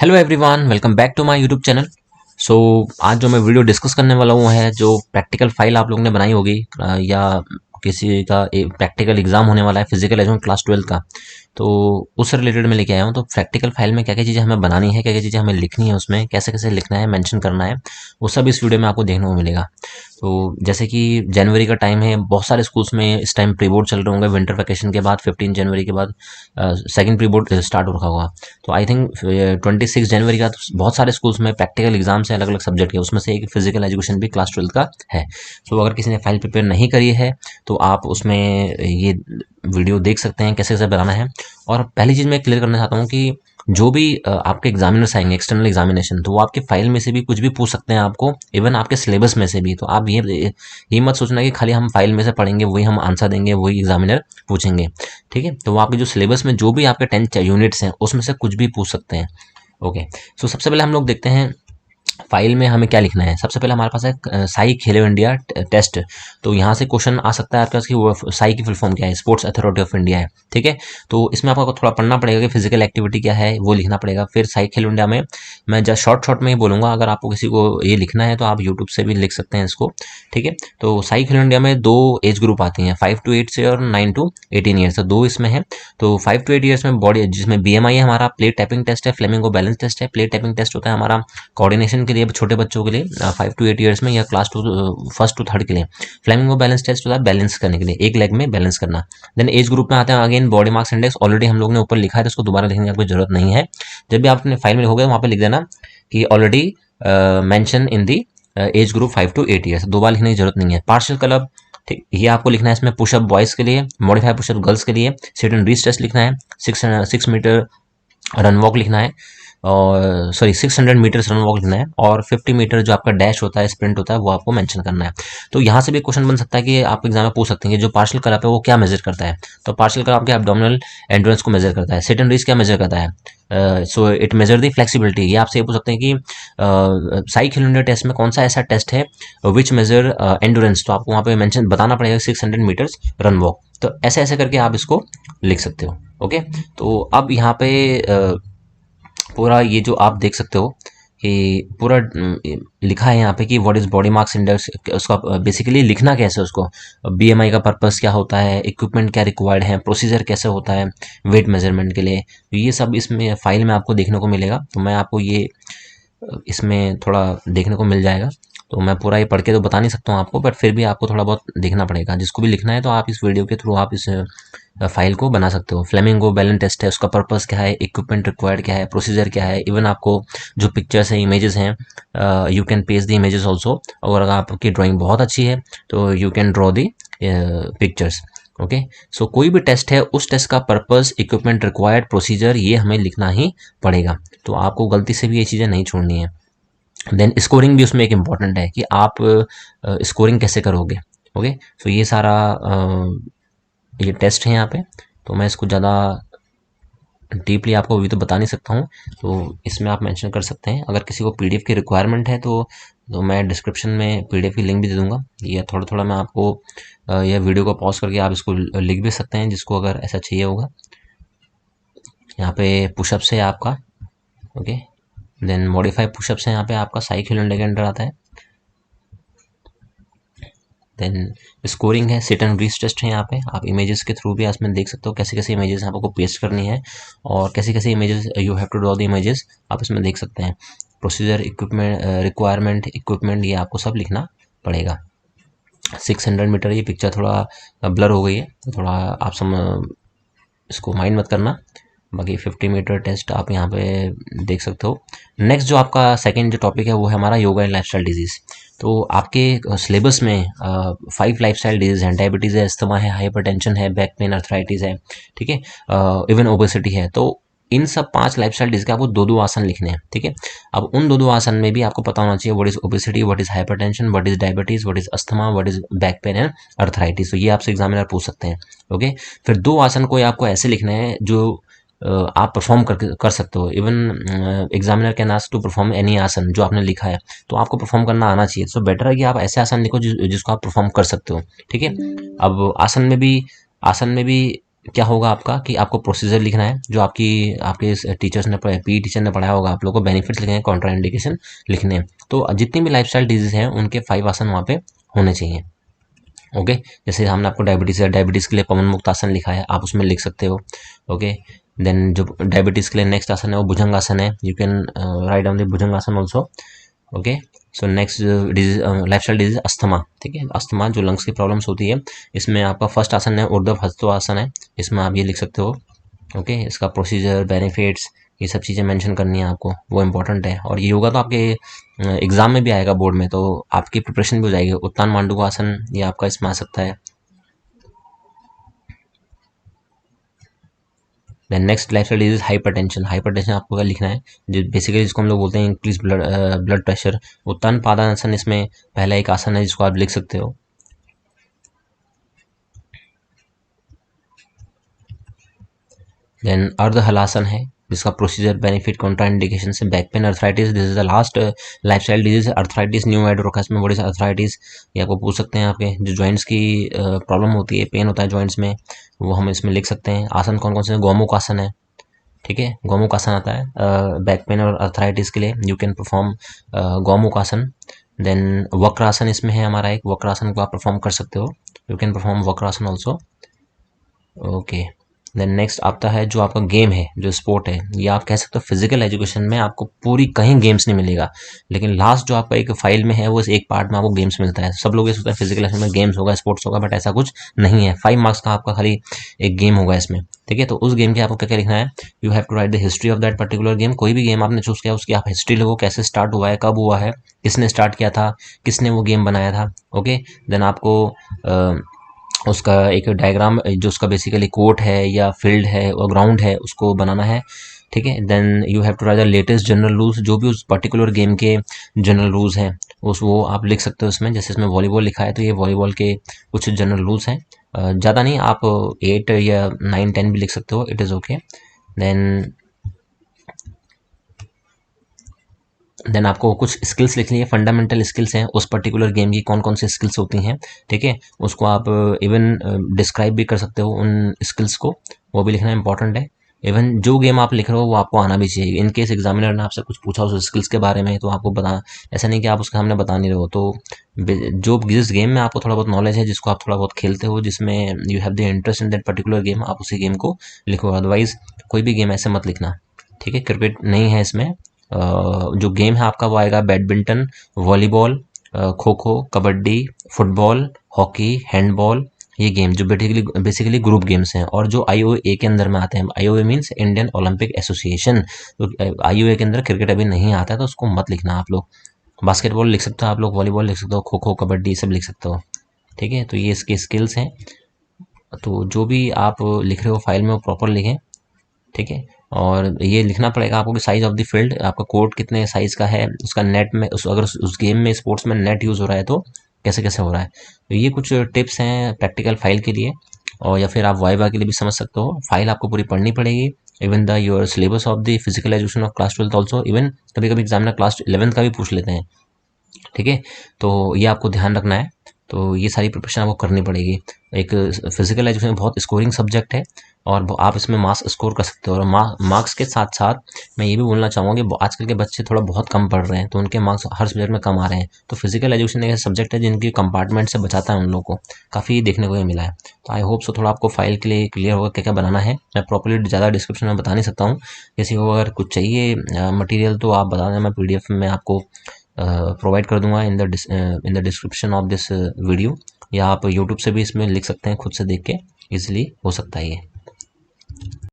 Hello everyone, welcome back to my YouTube channel. So आज जो मैं वीडियो डिस्कस करने वाला हूँ है जो प्रैक्टिकल फाइल आप लोगों ने बनाई होगी या किसी का प्रैक्टिकल एग्जाम होने वाला है फिजिकल एजुकेशन क्लास 12 का, तो उससे रिलेटेड मैं लेके आया हूँ। तो प्रैक्टिकल फाइल में क्या क्या चीज़ें हमें बनानी है, क्या क्या चीज़ें हमें लिखनी है, उसमें कैसे कैसे लिखना है, मेंशन करना है, वो सब इस वीडियो में आपको देखने को मिलेगा। तो जैसे कि जनवरी का टाइम है, बहुत सारे स्कूल्स में इस टाइम प्री बोर्ड चल रहे होंगे। विंटर वैकेशन के बाद 15 जनवरी के बाद सेकंड प्री बोर्ड स्टार्ट हो रखा होगा। तो आई थिंक 26 जनवरी का तो बहुत सारे स्कूल्स में प्रैक्टिकल एग्जाम्स हैं अलग अलग सब्जेक्ट के, उसमें से एक फिजिकल एजुकेशन भी क्लास 12 का है। तो अगर किसी ने फाइल प्रिपेयर नहीं करी है तो आप उसमें ये वीडियो देख सकते हैं कैसे कैसे बनाना है। और पहली चीज़ मैं क्लियर करना चाहता हूँ कि जो भी आपके एग्जामिनर्स आएंगे एक्सटर्नल एग्जामिनेशन, तो वो आपके फाइल में से भी कुछ भी पूछ सकते हैं आपको, इवन आपके सिलेबस में से भी। तो आप ये मत सोचना कि खाली हम फाइल में से पढ़ेंगे वही हम आंसर देंगे वही एग्जामिनर पूछेंगे। ठीक है, तो वो आपके जो सिलेबस में जो भी आपके 10 यूनिट्स हैं उसमें से कुछ भी पूछ सकते हैं। ओके, सो सबसे पहले हम लोग देखते हैं फाइल में हमें क्या लिखना है। सबसे पहले हमारे पास है साई खेलो इंडिया टेस्ट। तो यहाँ से क्वेश्चन आ सकता है आपके पास कि वो साई की फुल फॉर्म क्या है, स्पोर्ट्स अथॉरिटी ऑफ इंडिया है। ठीक है, तो इसमें आपको थोड़ा पढ़ना पड़ेगा कि फिजिकल एक्टिविटी क्या है, वो लिखना पड़ेगा। फिर साई खेलो इंडिया में मैं जस्ट शॉर्ट शॉर्ट में ही बोलूंगा, अगर आपको किसी को ये लिखना है तो आप यूट्यूब से भी लिख सकते हैं इसको। ठीक है, तो साई खेलो इंडिया में दो एज ग्रुप आती हैं, 5 to 8 से और 9 to 18 ईयर्स, तो दो इसमें है। तो 5 to 8 ईयर्स में बॉडी जिसमें BMI है हमारा, प्लेट टैपिंग टेस्ट है, फ्लेमिंगो बैलेंस टेस्ट है। प्लेट टैपिंग टेस्ट होता है हमारा कोऑर्डिनेशन के लिए छोटे बच्चों के लिए 5 to 8 ईयर्स में, या क्लास 2 फर्स्ट टू थर्ड के लिए। फ्लेमिंगो बैलेंस टेस्ट होता है बैलेंस करने के लिए, एक लेग में बैलेंस करना। देन एज ग्रुप में आते हैं again body mass index, already हम लोग ने ऊपर लिखा है तो उसको दोबारा लिखने की आपको जरूरत नहीं है। जब भी आप अपने फाइल में लिखोगे वहाँ पे लिख देना कि already mention in the age group 5 to 8 years, दो बार लिखने की जरूरत नहीं है। पार्शियल क्लब, ठीक, ये आपको लिखना है इसमें। पुशअप बॉयज के लिए, मॉडिफाई पुशअप गर्ल्स के लिए। सिट एंड रीच टेस्ट लिखना है। 6 मीटर रन वॉक लिखना है, और सॉरी 600 मीटर्स रन वॉक लिखना है। और 50 मीटर जो आपका डैश होता है, स्प्रिंट होता है, वो आपको मेंशन करना है। तो यहाँ से भी क्वेश्चन बन सकता है कि आप एग्जाम में पूछ सकते हैं कि जो पार्शियल कल अप है वो क्या मेजर करता है। तो पार्शियल कल आपके एब्डोमिनल एंड्योरेंस को मेजर करता है। सिट एंड रीच क्या मेजर करता है, so it measure the flexibility. ये आपसे ये पूछ सकते हैं कि साई खेलो इंडिया टेस्ट में कौन सा ऐसा टेस्ट है विच मेजर एंड्योरेंस, तो आपको वहाँ पे मेंशन बताना पड़ेगा 600 मीटर्स रन वॉक। तो ऐसे ऐसे करके आप इसको लिख सकते हो। ओके, तो अब यहाँ पे पूरा ये जो आप देख सकते हो कि पूरा लिखा है यहाँ पे कि what is body mass index, उसका बेसिकली लिखना कैसे, उसको BMI का पर्पस क्या होता है, इक्विपमेंट क्या रिक्वायर्ड है, प्रोसीजर कैसे होता है वेट मेजरमेंट के लिए। तो ये सब इसमें फाइल में आपको देखने को मिलेगा। तो मैं आपको ये इसमें थोड़ा देखने को मिल जाएगा। तो मैं पूरा ये पढ़ के तो बता नहीं सकता हूँ आपको, बट फिर भी आपको थोड़ा बहुत देखना पड़ेगा। जिसको भी लिखना है तो आप इस वीडियो के थ्रू आप इस फाइल को बना सकते हो। फ्लेमिंगो बैलेंस टेस्ट है, उसका पर्पस क्या है, इक्विपमेंट रिक्वायर्ड क्या है, प्रोसीजर क्या है। इवन आपको जो पिक्चर्स हैं, इमेजेस हैं, you can paste the images also. और अगर आपकी ड्राइंग बहुत अच्छी है तो you can draw the pictures. Okay, so कोई भी टेस्ट है उस टेस्ट का पर्पस, इक्विपमेंट रिक्वायर्ड, प्रोसीजर, ये हमें लिखना ही पड़ेगा। तो आपको गलती से भी ये चीज़ें नहीं छोड़नी है। देन स्कोरिंग भी उसमें एक इम्पॉर्टेंट है कि आप स्कोरिंग कैसे करोगे। ओके, सो ये सारा ये टेस्ट है यहाँ पे। तो मैं इसको ज़्यादा डीपली आपको अभी तो बता नहीं सकता हूँ, तो इसमें आप मेंशन कर सकते हैं। अगर किसी को PDF की रिक्वायरमेंट है तो मैं डिस्क्रिप्शन में PDF की लिंक भी दे दूंगा। ये थोड़ा थोड़ा मैं आपको यह वीडियो को पॉज करके आप इसको लिख भी सकते हैं, जिसको अगर ऐसा चाहिए होगा। यहाँ पे पुशअप्स है आपका। ओके, देन मॉडिफाई पुशअप्स है यहाँ पे आपका, साई खेलो इंडिया के अंडर आता है। देन स्कोरिंग है, सिट एंड रीच टेस्ट है यहाँ पे। आप इमेजेस के थ्रू भी इसमें देख सकते हो कैसे कैसे इमेजेस आपको पेस्ट करनी है, और कैसे कैसे images you have to draw the images, आप इसमें देख सकते हैं। प्रोसीजर, इक्विपमेंट रिक्वायरमेंट, इक्विपमेंट, ये आपको सब लिखना पड़ेगा। 600 मीटर, ये पिक्चर थोड़ा ब्लर हो गई है तो थोड़ा आप इसको माइंड मत करना। बाकी 50 मीटर टेस्ट आप यहाँ पे देख सकते हो। नेक्स्ट जो आपका सेकंड जो टॉपिक है वो है हमारा योगा एंड लाइफस्टाइल डिजीज़। तो आपके सिलेबस में 5 लाइफस्टाइल डिजीज़ हैं। डायबिटीज़ है, अस्थमा है, हाइपरटेंशन है, बैक पेन, अर्थराइटिस है। ठीक है, इवन ओबेसिटी है। तो इन सब 5 लाइफस्टाइल डिजीज के आपको दो दो आसन लिखने हैं। ठीक है, अब उन दो दो आसन में भी आपको पता होना चाहिए what is obesity, what is hypertension, what is diabetes, what is asthma, what is back pain and arthritis. तो ये आपसे एग्जामिनर पूछ सकते हैं। ओके, फिर दो आसन को आपको ऐसे लिखने हैं जो आप परफॉर्म कर सकते हो। Even examiner can ask to perform any asana, जो आपने लिखा है तो आपको परफॉर्म करना आना चाहिए। सो बेटर है कि आप ऐसे आसन लिखो जिसको आप परफॉर्म कर सकते हो। ठीक है, अब आसन में भी क्या होगा आपका कि आपको प्रोसीजर लिखना है जो आपके टीचर्स ने पी टीचर ने पढ़ाया होगा, आप लोगों को बेनिफिट्स लिखने हैं, कॉन्ट्रा इंडिकेशन लिखने हैं। तो जितनी भी लाइफस्टाइल डिजीज हैं उनके 5 आसन वहाँ पे होने चाहिए। ओके, जैसे हमने आपको डायबिटीज़ है, डायबिटीज़ के लिए पवन मुक्त आसन लिखा है, आप उसमें लिख सकते हो। ओके, देन जो डायबिटीज़ के लिए नेक्स्ट आसन है वो भुजंगासन है, you can write down the bhujangasana also. Okay, so next disease lifestyle disease asthma, ठीक है, अस्थमा जो लंग्स की प्रॉब्लम्स होती है, इसमें आपका फर्स्ट आसन है ऊर्ध्व हस्तो आसन है, इसमें आप ये लिख सकते हो। ओके, इसका प्रोसीजर, बेनिफिट्स, ये सब चीज़ें मेंशन करनी है आपको, वो इंपॉर्टेंट है। और ये योगा तो आपके एग्जाम में भी आएगा बोर्ड में, तो आपकी प्रिपरेशन भी हो जाएगी। उत्तान मांडू आसन ये आपका इसमें आ सकता है। Then next lifestyle disease hypertension, hypertension आपको क्या लिखना है, जो बेसिकली जिसको हम लोग बोलते हैं इंक्रीज ब्लड प्रेशर। उत्तान पादासन इसमें पहला एक आसन है जिसको आप लिख सकते हो। देन अर्ध हलासन है जिसका प्रोसीजर, बेनिफिट, कॉन्ट्रा इंडिकेशन से back pain, arthritis, this is the last lifestyle disease arthritis new एडरोकास में बड़ी अर्थराइटिस, ये आपको पूछ सकते हैं। आपके जो जॉइंट्स की प्रॉब्लम होती है, पेन होता है जॉइंट्स में, वो हम इसमें लिख सकते हैं। आसन कौन कौन से, गौमुख आसन है, ठीक है, गौमुख आसन आता है बैक पेन और अर्थराइटिस के लिए, यू कैन परफॉर्म गौमुख आसन। देन वक्रासन इसमें है हमारा एक, वक्रासन को आप परफॉर्म कर सकते हो, you can perform vakrasana also. Okay, then next आता है जो आपका गेम है, जो स्पोर्ट है, ये आप कह सकते हो फिजिकल एजुकेशन में आपको पूरी कहीं गेम्स नहीं मिलेगा, लेकिन लास्ट जो आपका एक फाइल में है वो इस एक पार्ट में आपको गेम्स मिलता है। सब लोग ये सोचते हैं फिजिकल एजुकेशन में गेम्स होगा, स्पोर्ट्स होगा, बट ऐसा कुछ नहीं है। 5 मार्क्स का आपका खाली एक गेम होगा इसमें, ठीक है। तो उस गेम के आपको क्या क्या लिखना है, you have to write the history of that particular game. कोई भी गेम आपने चूज किया उसकी आप हिस्ट्री लिखो, कैसे स्टार्ट हुआ है, कब हुआ है, किसने स्टार्ट किया था, किसने वो गेम बनाया था। ओके, देन आपको उसका एक डायग्राम जो उसका बेसिकली कोर्ट है या फील्ड है और ग्राउंड है उसको बनाना है, ठीक है। Then you have to write the latest general rules, जो भी उस पर्टिकुलर गेम के जनरल रूल्स हैं उस वो आप लिख सकते हो इसमें। जैसे इसमें वॉलीबॉल लिखा है तो ये वॉलीबॉल के कुछ जनरल रूल्स हैं, ज़्यादा नहीं, आप 8 या 9 10 भी लिख सकते हो, इट इज़ ओके। देन आपको कुछ स्किल्स लिखनी है, फंडामेंटल स्किल्स हैं उस पर्टिकुलर गेम की, कौन कौन सी स्किल्स होती हैं, ठीक है। उसको आप इवन डिस्क्राइब भी कर सकते हो उन स्किल्स को, वो भी लिखना इंपॉर्टेंट है। इवन जो गेम आप लिख रहे हो वो आपको आना भी चाहिए। इन केस एग्जामिनर ने आपसे कुछ पूछा उस स्किल्स के बारे में तो आपको बता, ऐसा नहीं कि आप उसके सामने बता नहीं रहे हो। तो जो जिस गेम में आपको थोड़ा बहुत नॉलेज है, जिसको आप थोड़ा बहुत खेलते हो, जिसमें you have the interest in that particular game, आप उसी गेम को लिखो। अदरवाइज कोई भी गेम ऐसे मत लिखना, ठीक है। क्रिकेट नहीं है इसमें, जो गेम है आपका वो आएगा badminton, volleyball, kho kho, kabaddi, football, hockey, handball, ये गेम जो बेसिकली ग्रुप गेम्स हैं और जो आईओए के अंदर में आते हैं। IOA means Indian Olympic association, तो आईओए के अंदर क्रिकेट अभी नहीं आता है तो उसको मत लिखना आप लोग। बास्केटबॉल लिख सकते हो आप लोग, वॉलीबॉल लिख सकते हो, खो खो, कबड्डी सब लिख सकते हो, ठीक है। तो ये इसके स्किल्स हैं, तो जो भी आप लिख रहे हो फाइल में वो प्रॉपर लिखें, ठीक है। और ये लिखना पड़ेगा आपको कि साइज ऑफ द फील्ड, आपका कोर्ट कितने साइज का है, उसका नेट में अगर उस गेम में स्पोर्ट्स में नेट यूज़ हो रहा है तो कैसे कैसे हो रहा है। तो ये कुछ टिप्स हैं प्रैक्टिकल फाइल के लिए, और या फिर आप वाइवा के लिए भी समझ सकते हो। फाइल आपको पूरी पढ़नी पड़ेगी, even the your syllabus of the physical education of class 12 also, even कभी कभी एग्जामिनर क्लास 11 का भी पूछ लेते हैं, ठीक है। तो ये आपको ध्यान रखना है, तो ये सारी प्रिपरेशन आपको करनी पड़ेगी। एक फिजिकल एजुकेशन बहुत स्कोरिंग सब्जेक्ट है और आप इसमें मार्क्स स्कोर कर सकते हो। और मार्क्स के साथ साथ मैं ये भी बोलना चाहूँगा कि आजकल के बच्चे थोड़ा बहुत कम पढ़ रहे हैं तो उनके मार्क्स हर सब्जेक्ट में कम आ रहे हैं। तो फिजिकल एजुकेशन एक ऐसा सब्जेक्ट है जिनकी कंपार्टमेंट से बचाता है उन लोगों को, काफ़ी देखने को ये मिला है। तो आई होप सो थोड़ा आपको फाइल के लिए क्लियर होगा क्या क्या बनाना है। मैं प्रॉपर्ली ज़्यादा डिस्क्रिप्शन में बता नहीं सकता हूँ, किसी को अगर कुछ चाहिए मटेरियल तो आप बता दें, मैं PDF में आपको प्रोवाइड कर दूंगा in the description of this video, या आप यूट्यूब से भी इसमें लिख सकते हैं खुद से देख के, इजीली हो सकता है ये।